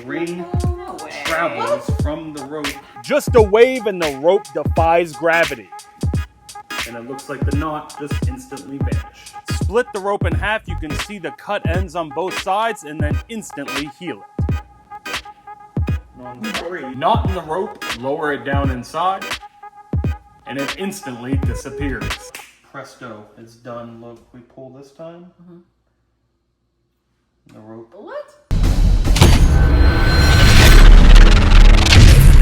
ring travels from the rope. Just a wave and the rope defies gravity. And it looks like the knot just instantly vanished. Split the rope in half, you can see the cut ends on both sides and then instantly heal it. On 3, knot in the rope, lower it down inside, and it instantly disappears. Presto, it's done. Look, we pull this time. The rope. What?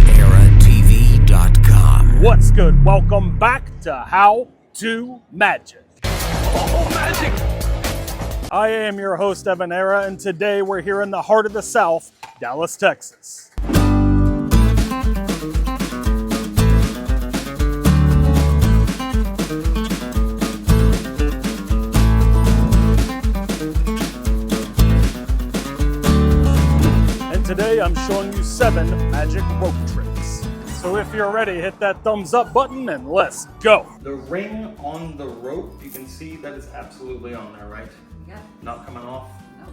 EvanEraTV.com. What's good? Welcome back to How to Magic. Oh, magic! I am your host, Evan Era, and today we're here in the heart of the South, Dallas, Texas. And today I'm showing you 7 magic rope tricks. So if you're ready, hit that thumbs up button and let's go. The ring on the rope, you can see that is absolutely on there, right? Yeah. Not coming off. Nope.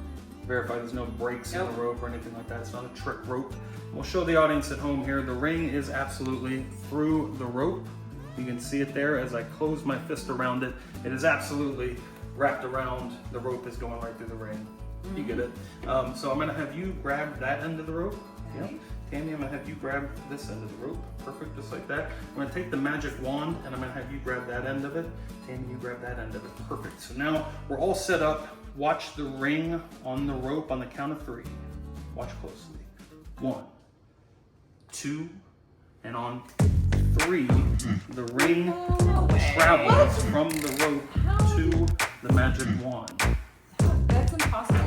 Verify there's no breaks in the rope or anything like that. It's not a trick rope. We'll show the audience at home here. The ring is absolutely through the rope. You can see it there as I close my fist around it. It is absolutely wrapped around. The rope is going right through the ring. You get it? So I'm gonna have you grab that end of the rope. Okay. Yep. Tammy, I'm gonna have you grab this end of the rope. Perfect, just like that. I'm gonna take the magic wand and I'm gonna have you grab that end of it. Tammy, you grab that end of it. Perfect. So now we're all set up. Watch the ring on the rope on the count of 3. Watch closely. 1, 2, and on 3, the ring travels from the rope to the magic wand. That's impossible. I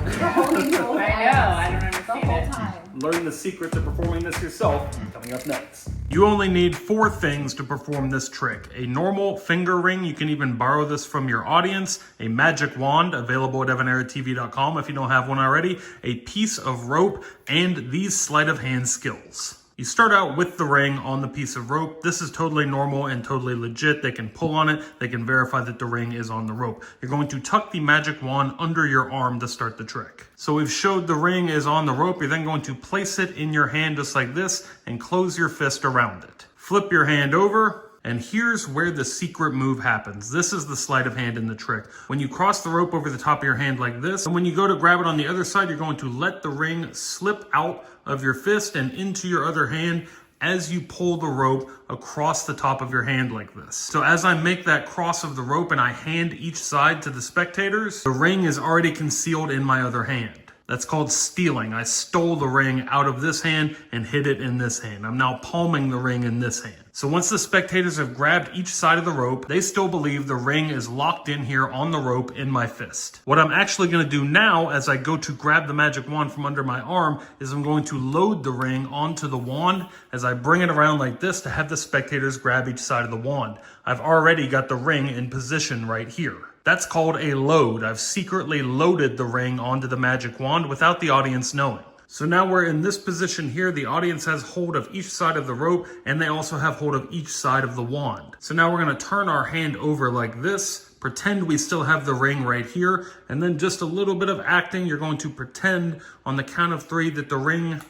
know, I don't The understand whole it. time. Learn the secret to performing this yourself coming up next. You only need 4 things to perform this trick. A normal finger ring, you can even borrow this from your audience. A magic wand, available at EvanEraTV.com if you don't have one already. A piece of rope, and these sleight of hand skills. You start out with the ring on the piece of rope. This is totally normal and totally legit. They can pull on it. They can verify that the ring is on the rope. You're going to tuck the magic wand under your arm to start the trick. So we've showed the ring is on the rope. You're then going to place it in your hand just like this and close your fist around it. Flip your hand over. And here's where the secret move happens. This is the sleight of hand in the trick. When you cross the rope over the top of your hand like this, and when you go to grab it on the other side, you're going to let the ring slip out of your fist and into your other hand as you pull the rope across the top of your hand like this. So as I make that cross of the rope and I hand each side to the spectators, the ring is already concealed in my other hand. That's called stealing. I stole the ring out of this hand and hid it in this hand. I'm now palming the ring in this hand. So once the spectators have grabbed each side of the rope, they still believe the ring is locked in here on the rope in my fist. What I'm actually gonna do now as I go to grab the magic wand from under my arm is I'm going to load the ring onto the wand as I bring it around like this to have the spectators grab each side of the wand. I've already got the ring in position right here. That's called a load. I've secretly loaded the ring onto the magic wand without the audience knowing. So now we're in this position here. The audience has hold of each side of the rope and they also have hold of each side of the wand. So now we're gonna turn our hand over like this, pretend we still have the ring right here, and then just a little bit of acting. You're going to pretend on the count of 3 that the ring,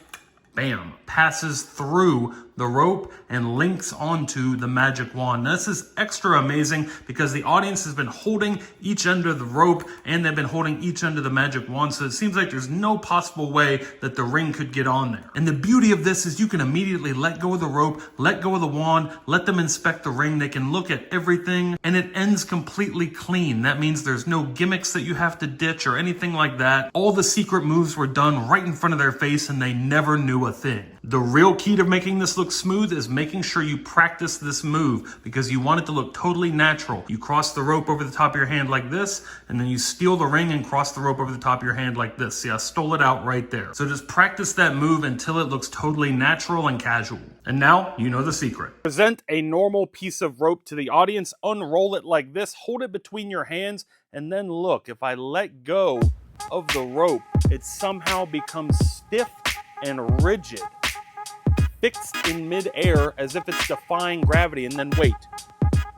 bam, passes through the rope and links onto the magic wand. Now, this is extra amazing because the audience has been holding each end of the rope and they've been holding each end of the magic wand. So it seems like there's no possible way that the ring could get on there. And the beauty of this is you can immediately let go of the rope, let go of the wand, let them inspect the ring. They can look at everything and it ends completely clean. That means there's no gimmicks that you have to ditch or anything like that. All the secret moves were done right in front of their face and they never knew a thing. The real key to making this look smooth is making sure you practice this move because you want it to look totally natural. You cross the rope over the top of your hand like this, and then you steal the ring and cross the rope over the top of your hand like this. See, I stole it out right there. So just practice that move until it looks totally natural and casual. And now you know the secret. Present a normal piece of rope to the audience, unroll it like this, hold it between your hands, and then look. If I let go of the rope, it somehow becomes stiff and rigid, fixed in mid-air as if it's defying gravity. And then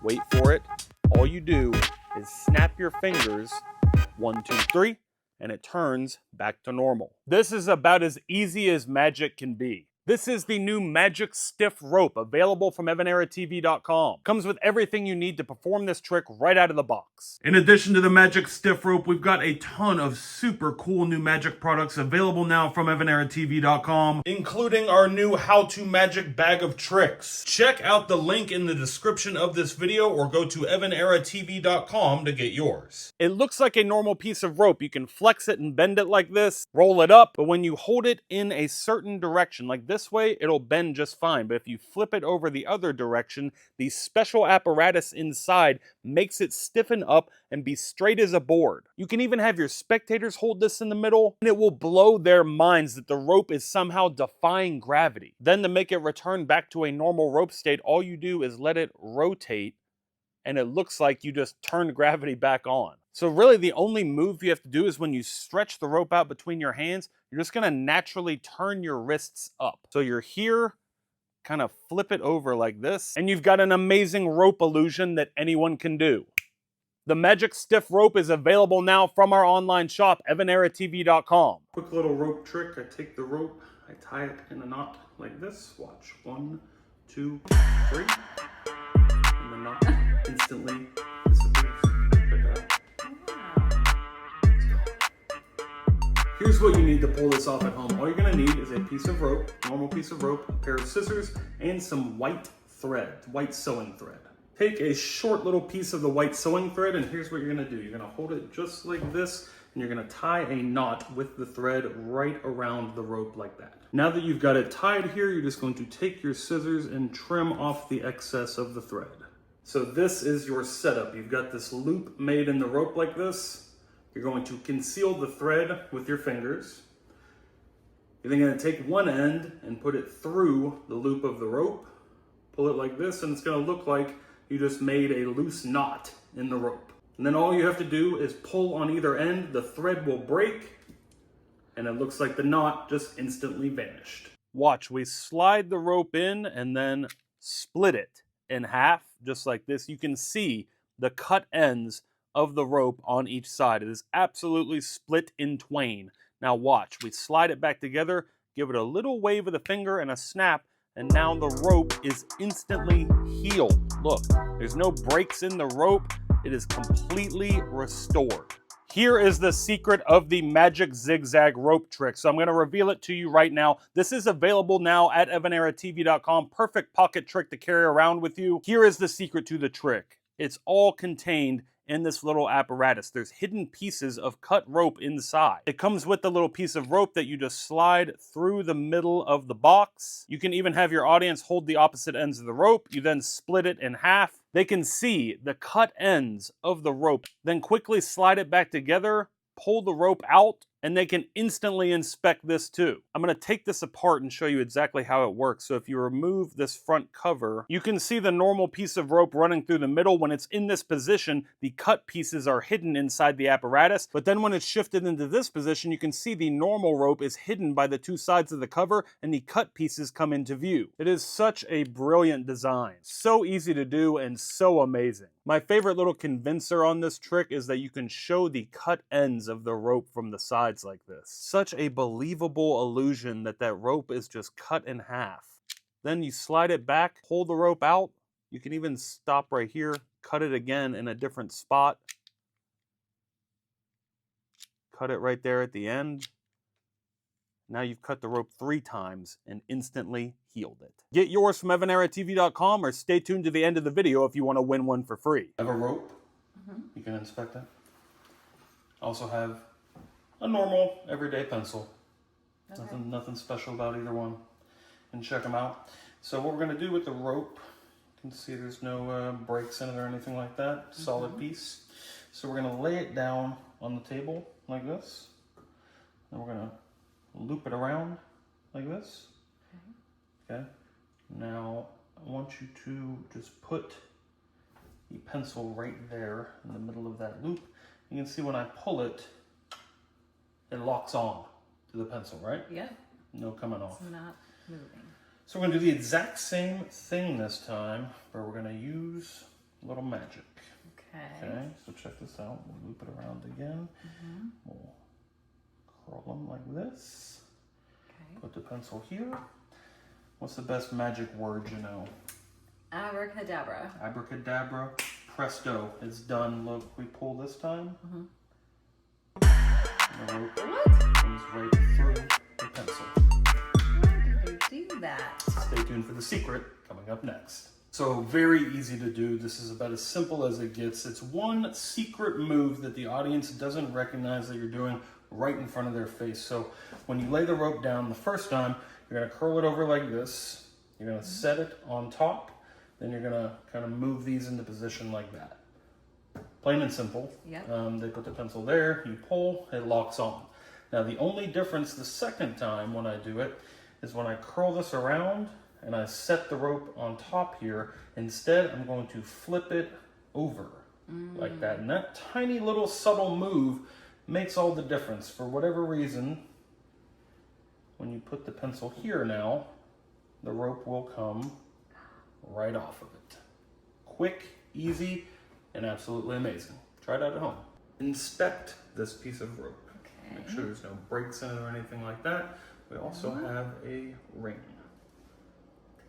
wait for it. All you do is snap your fingers, 1, 2, 3, and it turns back to normal. This is about as easy as magic can be. This is the new Magic Stiff Rope, available from EvanEraTV.com. Comes with everything you need to perform this trick right out of the box. In addition to the Magic Stiff Rope, we've got a ton of super cool new magic products available now from EvanEraTV.com, including our new How to Magic Bag of Tricks. Check out the link in the description of this video or go to EvanEraTV.com to get yours. It looks like a normal piece of rope. You can flex it and bend it like this, roll it up, but when you hold it in a certain direction, like this way, it'll bend just fine. But if you flip it over the other direction, the special apparatus inside makes it stiffen up and be straight as a board. You can even have your spectators hold this in the middle, and it will blow their minds that the rope is somehow defying gravity. Then to make it return back to a normal rope state, all you do is let it rotate, and it looks like you just turned gravity back on. So really the only move you have to do is when you stretch the rope out between your hands, you're just gonna naturally turn your wrists up. So you're here, kind of flip it over like this, and you've got an amazing rope illusion that anyone can do. The Magic Stiff Rope is available now from our online shop, EvanEraTV.com. Quick little rope trick. I take the rope, I tie it in a knot like this. Watch. 1, 2, 3. And the knot instantly disappears. Check it out. Here's what you need to pull this off at home. All you're gonna need is a piece of rope, normal piece of rope, a pair of scissors, and some white thread, white sewing thread. Take a short little piece of the white sewing thread, and here's what you're gonna do. You're gonna hold it just like this, and you're gonna tie a knot with the thread right around the rope like that. Now that you've got it tied here, you're just going to take your scissors and trim off the excess of the thread. So this is your setup. You've got this loop made in the rope like this. You're going to conceal the thread with your fingers. You're then going to take one end and put it through the loop of the rope. Pull it like this, and it's going to look like you just made a loose knot in the rope. And then all you have to do is pull on either end. The thread will break, and it looks like the knot just instantly vanished. Watch, we slide the rope in and then split it in half, just like this. You can see the cut ends of the rope on each side. It is absolutely split in twain. Now watch, we slide it back together, give it a little wave of the finger and a snap, and now the rope is instantly healed. Look, there's no breaks in the rope. It is completely restored. Here is the secret of the magic zigzag rope trick. So I'm going to reveal it to you right now. This is available now at EvanEraTV.com. Perfect pocket trick to carry around with you. Here is the secret to the trick. It's all contained in this little apparatus. There's hidden pieces of cut rope inside. It comes with the little piece of rope that you just slide through the middle of the box. You can even have your audience hold the opposite ends of the rope. You then split it in half. They can see the cut ends of the rope, then quickly slide it back together, pull the rope out, and they can instantly inspect this too. I'm going to take this apart and show you exactly how it works. So if you remove this front cover, you can see the normal piece of rope running through the middle. When it's in this position, the cut pieces are hidden inside the apparatus. But then when it's shifted into this position, you can see the normal rope is hidden by the two sides of the cover, and the cut pieces come into view. It is such a brilliant design. So easy to do and so amazing. My favorite little convincer on this trick is that you can show the cut ends of the rope from the sides like this. Such a believable illusion that that rope is just cut in half. Then you slide it back, pull the rope out. You can even stop right here, cut it again in a different spot. Cut it right there at the end. Now you've cut the rope 3 times and instantly healed it. Get yours from EvanEraTV.com or stay tuned to the end of the video if you want to win one for free. I have a rope. You can inspect it. I also have a normal everyday pencil. Okay. Nothing special about either one. And check them out. So what we're going to do with the rope, you can see there's no breaks in it or anything like that. Solid piece. So we're going to lay it down on the table like this. And we're going to loop it around like this. Okay. Now I want you to just put the pencil right there in the middle of that loop. You can see when I pull it, it locks on to the pencil, right? Yeah. No coming off. It's not moving. So we're going to do the exact same thing this time, but we're going to use a little magic. Okay. Okay, so check this out. We'll loop it around again. We'll Curl them like this. Okay. Put the pencil here. What's the best magic word you know? Abracadabra. Abracadabra. Presto. It's done. Look, we pull this time. And the rope comes right through the pencil. How did you do that? Stay tuned for the secret coming up next. So very easy to do. This is about as simple as it gets. It's one secret move that the audience doesn't recognize that you're doing right in front of their face. So when you lay the rope down the first time, you're gonna curl it over like this. You're gonna set it on top. Then you're gonna kind of move these into position like that. Plain and simple. Yep. They put the pencil there, you pull, it locks on. Now the only difference the second time when I do it is when I curl this around and I set the rope on top here. Instead, I'm going to flip it over like that. And that tiny little subtle move makes all the difference. For whatever reason, when you put the pencil here now, the rope will come right off of it. Quick, easy, and absolutely amazing. Try it out at home. Inspect this piece of rope. Okay. Make sure there's no breaks in it or anything like that. We also have a ring.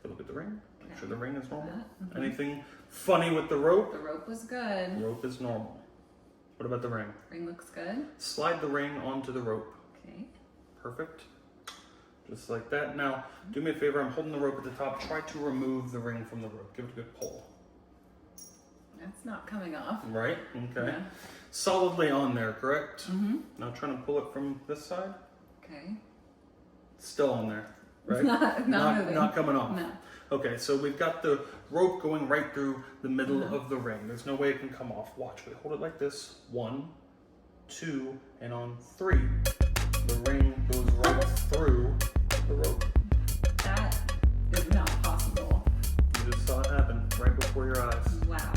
Take a look at the ring. Make sure the ring is normal. Anything funny with the rope? The rope was good. Rope is normal. What about the ring? Ring looks good. Slide the ring onto the rope. Okay. Perfect. Just like that. Now, do me a favor. I'm holding the rope at the top. Try to remove the ring from the rope. Give it a good pull. That's not coming off. Right? Okay. Yeah. Solidly on there, correct? Now trying to pull it from this side. Okay. Still on there, right? Not moving. Not coming off. No. Okay, so we've got the rope going right through the middle of the ring. There's no way it can come off. Watch, we hold it like this. 1, 2, and on 3, the ring goes right through the rope. That is not possible. You just saw it happen right before your eyes. Wow.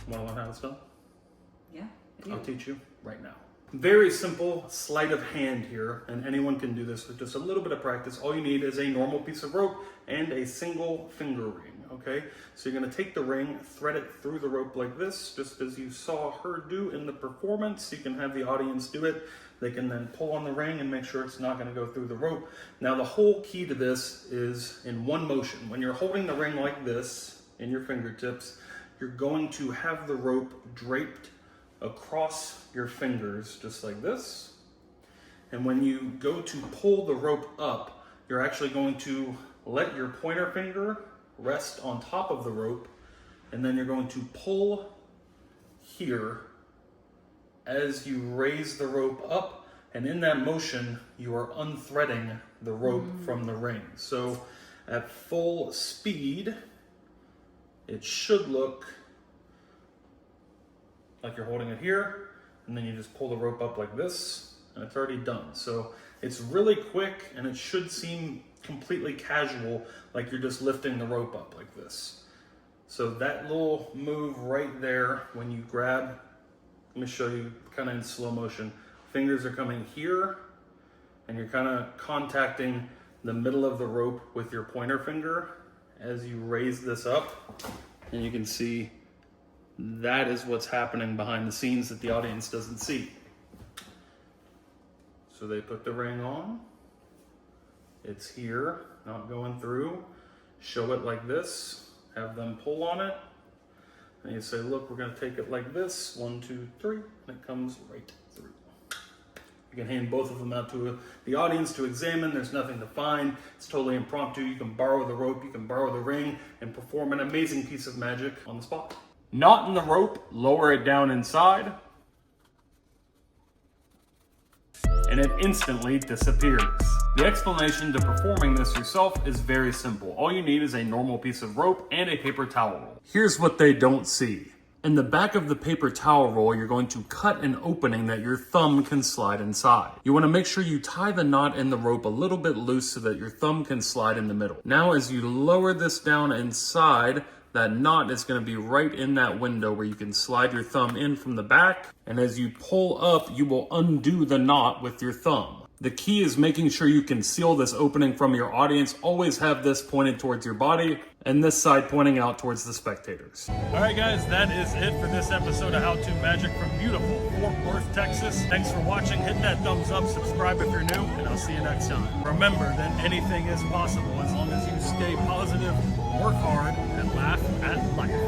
Want to learn how it's done? Yeah. I do. I'll teach you right now. Very simple sleight of hand here, and anyone can do this with just a little bit of practice. All you need is a normal piece of rope and a single finger ring, okay? So you're gonna take the ring, thread it through the rope like this, just as you saw her do in the performance. You can have the audience do it. They can then pull on the ring and make sure it's not gonna go through the rope. Now the whole key to this is in one motion. When you're holding the ring like this in your fingertips, you're going to have the rope draped across your fingers just like this. And when you go to pull the rope up, you're actually going to let your pointer finger rest on top of the rope, and then you're going to pull here as you raise the rope up, and in that motion you are unthreading the rope from the ring. So at full speed it should look like you're holding it here, and then you just pull the rope up like this, and it's already done. So it's really quick, and it should seem completely casual, like you're just lifting the rope up like this. So that little move right there, when you grab, let me show you kind of in slow motion. Fingers are coming here, and you're kind of contacting the middle of the rope with your pointer finger as you raise this up, and you can see that is what's happening behind the scenes that the audience doesn't see. So they put the ring on. It's here, not going through. Show it like this. Have them pull on it. And you say, look, we're going to take it like this. 1, 2, 3. And it comes right through. You can hand both of them out to the audience to examine. There's nothing to find. It's totally impromptu. You can borrow the rope, you can borrow the ring, and perform an amazing piece of magic on the spot. Knot in the rope, lower it down inside, and it instantly disappears. The explanation to performing this yourself is very simple. All you need is a normal piece of rope and a paper towel roll. Here's what they don't see. In the back of the paper towel roll, you're going to cut an opening that your thumb can slide inside. You want to make sure you tie the knot in the rope a little bit loose so that your thumb can slide in the middle. Now, as you lower this down inside, that knot is going to be right in that window where you can slide your thumb in from the back. And as you pull up, you will undo the knot with your thumb. The key is making sure you conceal this opening from your audience. Always have this pointed towards your body and this side pointing out towards the spectators. All right, guys, that is it for this episode of How To Magic from beautiful Fort Worth, Texas. Thanks for watching. Hit that thumbs up, subscribe if you're new, and I'll see you next time. Remember that anything is possible as long as you stay positive, work hard, and laugh at life.